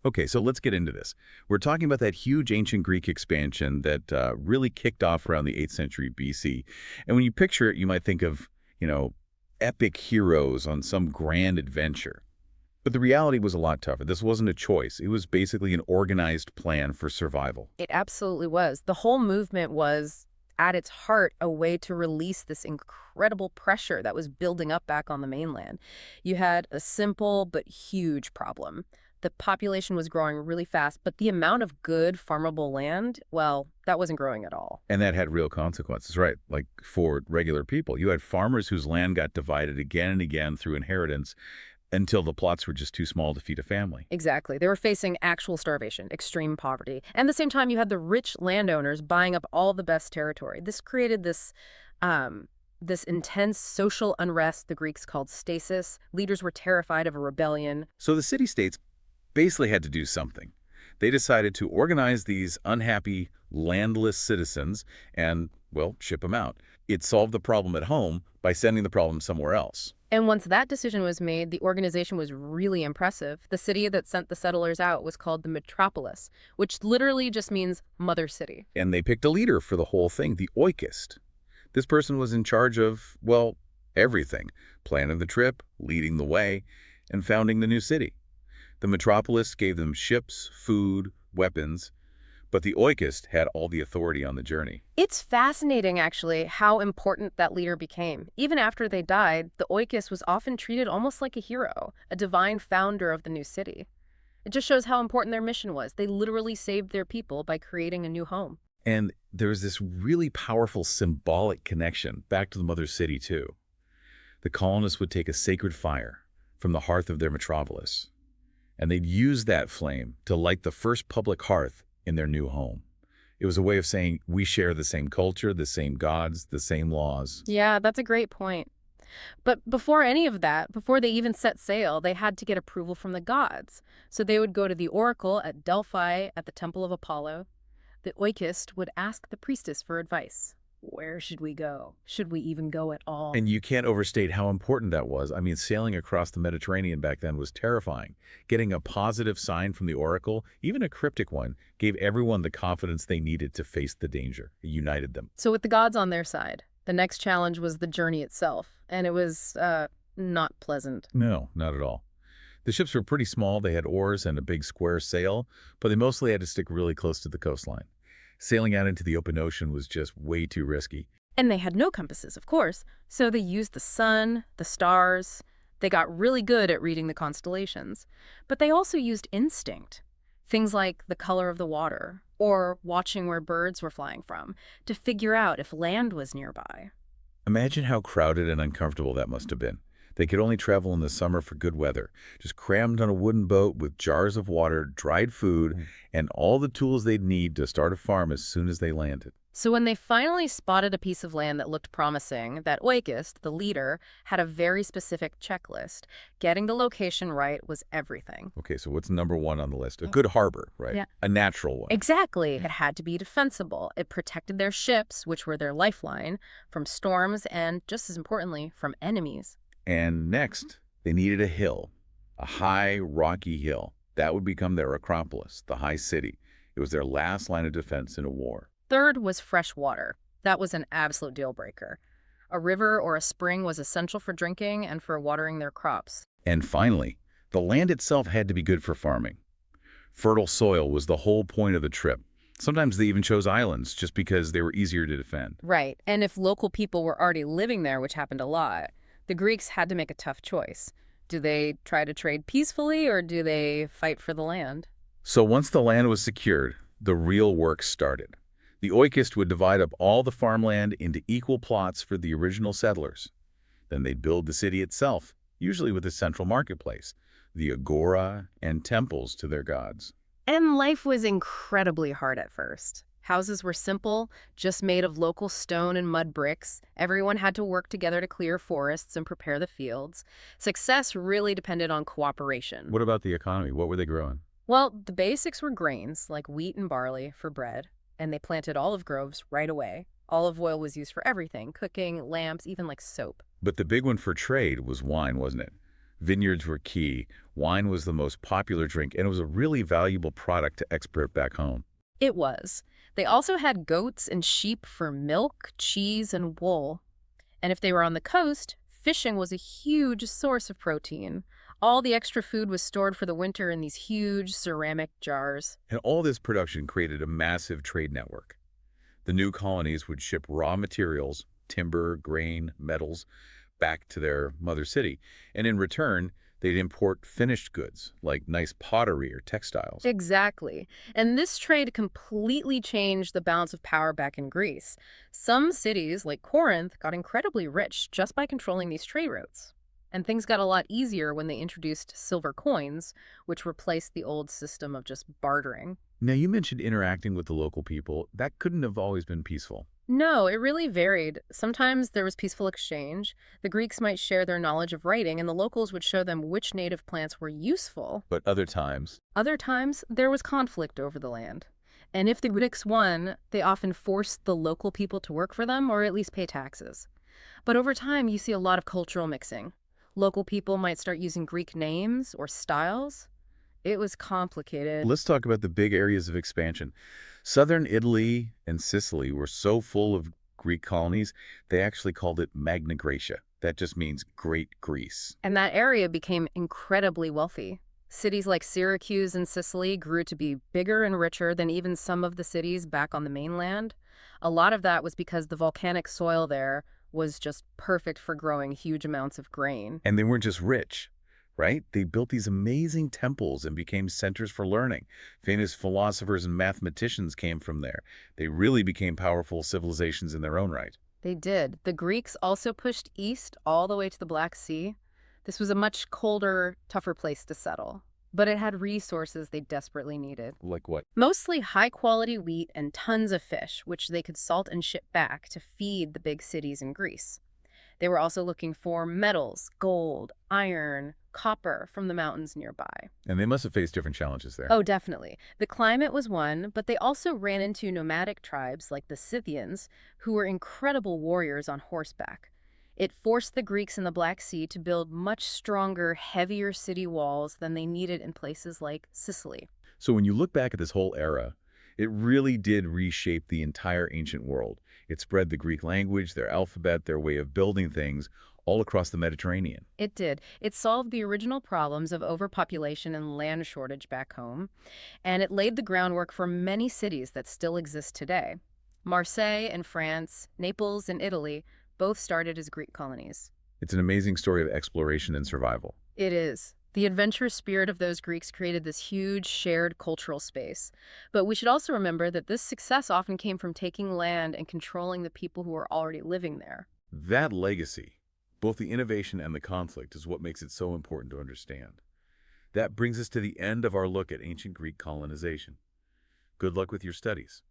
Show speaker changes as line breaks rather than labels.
Okay, so let's get into this. We're talking about that huge ancient Greek expansion that really kicked off around the 8th century BC. And when you picture it, you might think of, you know, epic heroes on some grand adventure. But the reality was a lot tougher. This wasn't a choice. It was basically an organized plan for survival.
It absolutely was. The whole movement was, at its heart, a way to release this incredible pressure that was building up back on the mainland. You had a simple but huge problem. The population was growing really fast, but the amount of good farmable land, well, that wasn't growing at all.
And that had real consequences, right? Like for regular people. You had farmers whose land got divided again and again through inheritance until the plots were just too small to feed a family.
Exactly. They were facing actual starvation, extreme poverty. And at the same time, you had the rich landowners buying up all the best territory. This created this intense social unrest the Greeks called stasis. Leaders were terrified of a rebellion.
So the city-states basically had to do something. They decided to organize these unhappy, landless citizens and, well, ship them out. It solved the problem at home by sending the problem somewhere else.
And once that decision was made, the organization was really impressive. The city that sent the settlers out was called the metropolis, which literally just means mother city.
And they picked a leader for the whole thing, the oikist. This person was in charge of, well, everything, planning the trip, leading the way, and founding the new city. The metropolis gave them ships, food, weapons, but the oikist had all the authority on the journey.
It's fascinating, actually, how important that leader became. Even after they died, the oikist was often treated almost like a hero, a divine founder of the new city. It just shows how important their mission was. They literally saved their people by creating a new home.
And there was this really powerful symbolic connection back to the mother city, too. The colonists would take a sacred fire from the hearth of their metropolis, and they'd use that flame to light the first public hearth in their new home. It was a way of saying we share the same culture, the same gods, the same laws.
Yeah, that's a great point. But before any of that, before they even set sail, they had to get approval from the gods. So they would go to the oracle at Delphi at the Temple of Apollo. The oikist would ask the priestess for advice. Where should we go? Should we even go at all?
And you can't overstate how important that was. I mean, sailing across the Mediterranean back then was terrifying. Getting a positive sign from the oracle, even a cryptic one, gave everyone the confidence they needed to face the danger. It united them.
So with the gods on their side, the next challenge was the journey itself. And it was not pleasant.
No, not at all. The ships were pretty small. They had oars and a big square sail, but they mostly had to stick really close to the coastline. Sailing out into the open ocean was just way too risky.
And they had no compasses, of course, so they used the sun, the stars. They got really good at reading the constellations. But they also used instinct, things like the color of the water or watching where birds were flying from to figure out if land was nearby.
Imagine how crowded and uncomfortable that must have been. They could only travel in the summer for good weather, just crammed on a wooden boat with jars of water, dried food, and all the tools they'd need to start a farm as soon as they landed.
So when they finally spotted a piece of land that looked promising, that oikist, the leader, had a very specific checklist. Getting the location right was everything.
Okay, so what's number one on the list? A good harbor, right?
Yeah.
A natural one.
Exactly. It had to be defensible. It protected their ships, which were their lifeline, from storms and, just as importantly, from enemies.
And next, they needed a hill, a high, rocky hill. That would become their Acropolis, the high city. It was their last line of defense in a war.
Third was fresh water. That was an absolute deal breaker. A river or a spring was essential for drinking and for watering their crops.
And finally, the land itself had to be good for farming. Fertile soil was the whole point of the trip. Sometimes they even chose islands just because they were easier to defend.
Right. And if local people were already living there, which happened a lot, the Greeks had to make a tough choice. Do they try to trade peacefully or do they fight for the land?
So once the land was secured, the real work started. The oikist would divide up all the farmland into equal plots for the original settlers. Then they'd build the city itself, usually with a central marketplace, the agora, and temples to their gods.
And life was incredibly hard at first. Houses were simple, just made of local stone and mud bricks. Everyone had to work together to clear forests and prepare the fields. Success really depended on cooperation.
What about the economy? What were they growing?
Well, the basics were grains, like wheat and barley, for bread, and they planted olive groves right away. Olive oil was used for everything, cooking, lamps, even like soap.
But the big one for trade was wine, wasn't it? Vineyards were key. Wine was the most popular drink, and it was a really valuable product to export back home.
It was. They also had goats and sheep for milk, cheese, and wool. And if they were on the coast, fishing was a huge source of protein. All the extra food was stored for the winter in these huge ceramic jars.
And all this production created a massive trade network. The new colonies would ship raw materials, timber, grain, metals, back to their mother city. And in return, they'd import finished goods like nice pottery or textiles.
Exactly. And this trade completely changed the balance of power back in Greece. Some cities, like Corinth, got incredibly rich just by controlling these trade routes. And things got a lot easier when they introduced silver coins, which replaced the old system of just bartering.
Now, you mentioned interacting with the local people. That couldn't have always been peaceful.
No, it really varied. Sometimes there was peaceful exchange. The Greeks might share their knowledge of writing, and the locals would show them which native plants were useful.
But other times,
Other times, there was conflict over the land. And if the Greeks won, they often forced the local people to work for them or at least pay taxes. But over time, you see a lot of cultural mixing. Local people might start using Greek names or styles. It was complicated.
let's talk about the big areas of expansion. Southern Italy and Sicily were so full of Greek colonies, they actually called it Magna Graecia. That just means Great Greece.
And that area became incredibly wealthy. Cities like Syracuse and Sicily grew to be bigger and richer than even some of the cities back on the mainland. A lot of that was because the volcanic soil there was just perfect for growing huge amounts of grain.
And they weren't just rich, right? They built these amazing temples and became centers for learning. Famous philosophers and mathematicians came from there. They really became powerful civilizations in their own right.
They did. The Greeks also pushed east all the way to the Black Sea. This was a much colder, tougher place to settle, but it had resources they desperately needed.
Like what?
Mostly high-quality wheat and tons of fish, which they could salt and ship back to feed the big cities in Greece. They were also looking for metals, gold, iron, copper from the mountains nearby.
And they must have faced different challenges there.
Oh, definitely. The climate was one, but they also ran into nomadic tribes like the Scythians, who were incredible warriors on horseback. It forced the Greeks in the Black Sea to build much stronger, heavier city walls than they needed in places like Sicily.
So when you look back at this whole era, it really did reshape the entire ancient world. It spread the Greek language, their alphabet, their way of building things all across the Mediterranean.
It did. It solved the original problems of overpopulation and land shortage back home, and it laid the groundwork for many cities that still exist today. Marseille in France, Naples in Italy, both started as Greek colonies.
It's an amazing story of exploration and survival.
It is. The adventurous spirit of those Greeks created this huge shared cultural space. But we should also remember that this success often came from taking land and controlling the people who were already living there.
That legacy, both the innovation and the conflict, is what makes it so important to understand. That brings us to the end of our look at ancient Greek colonization. Good luck with your studies.